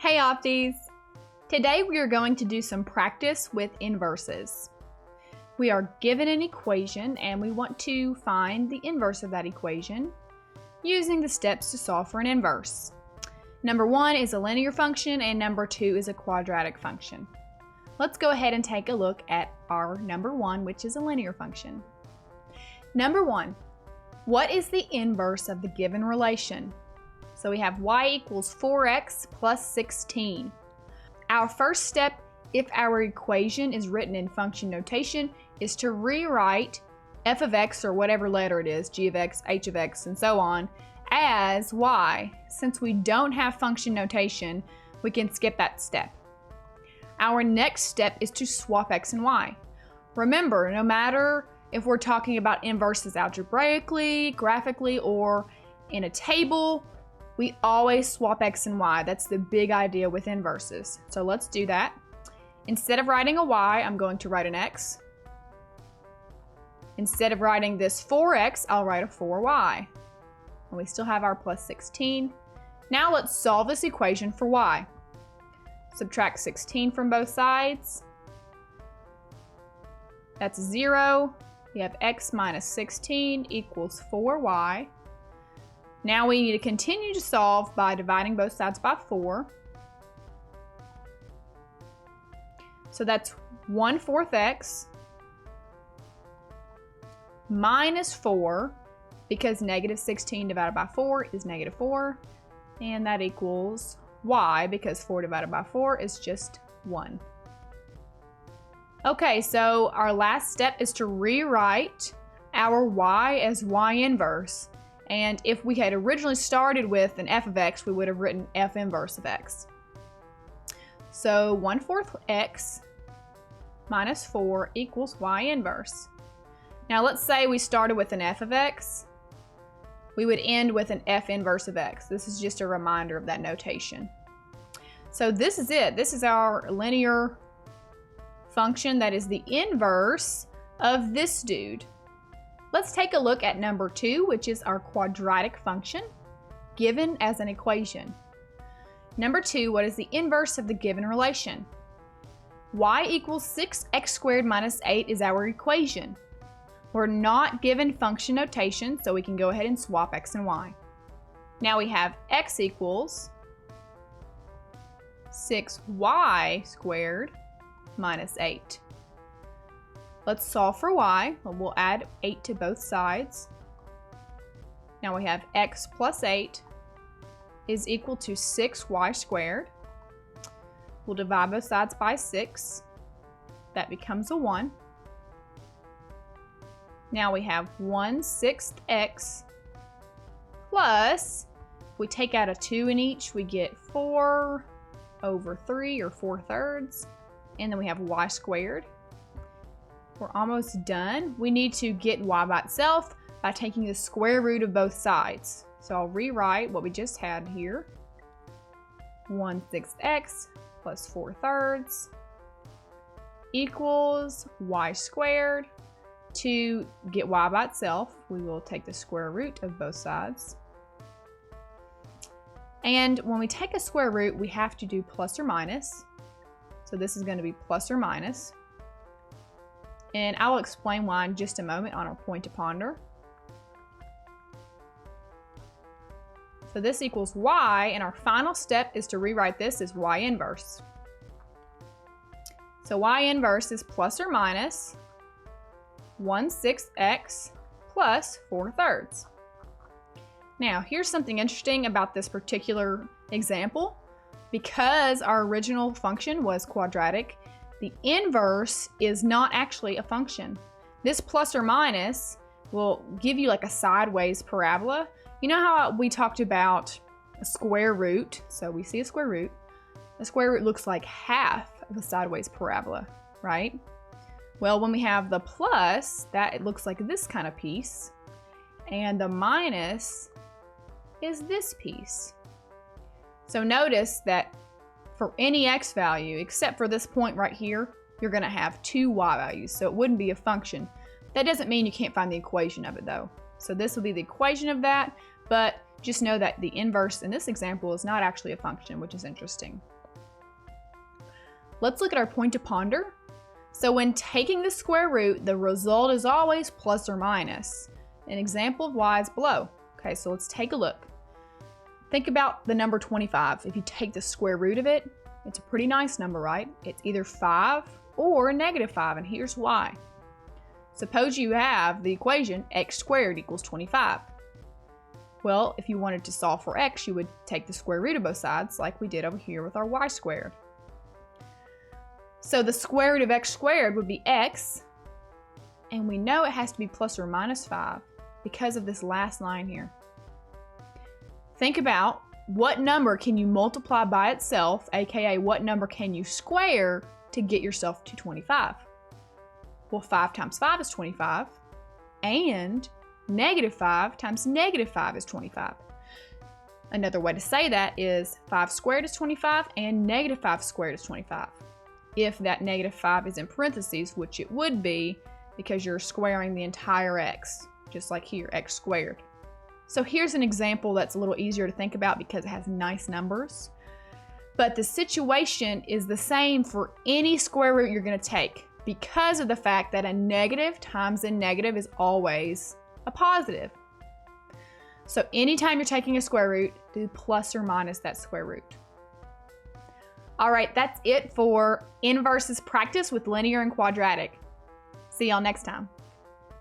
Hey Opties! Today we are going to do some practice with inverses. We are given an equation and we want to find the inverse of that equation using the steps to solve for an inverse. Number 1 is a linear function and number 2 is a quadratic function. Let's go ahead and take a look at our number 1, which is a linear function. Number 1, what is the inverse of the given relation? So we have y equals 4x plus 16. Our first step, if our equation is written in function notation, is to rewrite f of x, or whatever letter it is, g of x, h of x, and so on, as y. Since we don't have function notation, we can skip that step. Our next step is to swap x and y. Remember, no matter if we're talking about inverses algebraically, graphically, or in a table, we always swap x and y. That's the big idea with inverses. So let's do that. Instead of writing a y, I'm going to write an x. Instead of writing this 4x, I'll write a 4y. And we still have our plus 16. Now let's solve this equation for y. Subtract 16 from both sides. That's 0. We have x minus 16 equals 4y. Now we need to continue to solve by dividing both sides by 4. So that's 1/4 x minus 4, because negative 16 divided by 4 is negative 4, and that equals y, because 4 divided by 4 is just 1. Okay, so our last step is to rewrite our y as y inverse. And if we had originally started with an f of x, we would have written f inverse of x. So 1/4 x minus 4 equals y inverse. Now let's say we started with an f of x. We would end with an f inverse of x. This is just a reminder of that notation. So this is it. This is our linear function that is the inverse of this dude. Let's take a look at number 2, which is our quadratic function, given as an equation. Number 2, what is the inverse of the given relation? Y equals 6x squared minus 8 is our equation. We're not given function notation, so we can go ahead and swap x and y. Now we have x equals 6y squared minus 8. Let's solve for y. We'll add 8 to both sides. Now we have x plus 8 is equal to 6y squared. We'll divide both sides by 6. That becomes a 1. Now we have 1/6 x plus, if we take out a 2 in each, we get 4/3, or 4/3. And then we have y squared. We're almost done. We need to get y by itself by taking the square root of both sides. So I'll rewrite what we just had here. 1/6 x plus 4/3 equals y squared. To get y by itself, we will take the square root of both sides. And when we take a square root, we have to do plus or minus. So this is going to be plus or minus. And I will explain why in just a moment on our point to ponder. So this equals y, and our final step is to rewrite this as y inverse. So y inverse is plus or minus 1/6 x plus 4/3. Now here's something interesting about this particular example. Because our original function was quadratic, the inverse is not actually a function. This plus or minus will give you like a sideways parabola. You know how we talked about a square root? So we see a square root. A square root looks like half of a sideways parabola, right? Well, when we have the plus, that it looks like this kind of piece. And the minus is this piece. So notice that for any x value, except for this point right here, you're going to have 2 y values, so it wouldn't be a function. That doesn't mean you can't find the equation of it though. So this will be the equation of that, but just know that the inverse in this example is not actually a function, which is interesting. Let's look at our point to ponder. So when taking the square root, the result is always plus or minus. An example of why is below. Okay, so let's take a look. Think about the number 25. If you take the square root of it, it's a pretty nice number, right? It's either 5 or -5, and here's why. Suppose you have the equation x squared equals 25. Well, if you wanted to solve for x, you would take the square root of both sides like we did over here with our y squared. So the square root of x squared would be x, and we know it has to be plus or minus 5 because of this last line here. Think about what number can you multiply by itself, aka what number can you square to get yourself to 25? Well, 5 times 5 is 25, and -5 times -5 is 25. Another way to say that is 5 squared is 25 and -5 squared is 25. If that -5 is in parentheses, which it would be because you're squaring the entire x, just like here, x squared. So here's an example that's a little easier to think about because it has nice numbers. But the situation is the same for any square root you're going to take because of the fact that a negative times a negative is always a positive. So anytime you're taking a square root, do plus or minus that square root. All right, that's it for inverses practice with linear and quadratic. See y'all next time.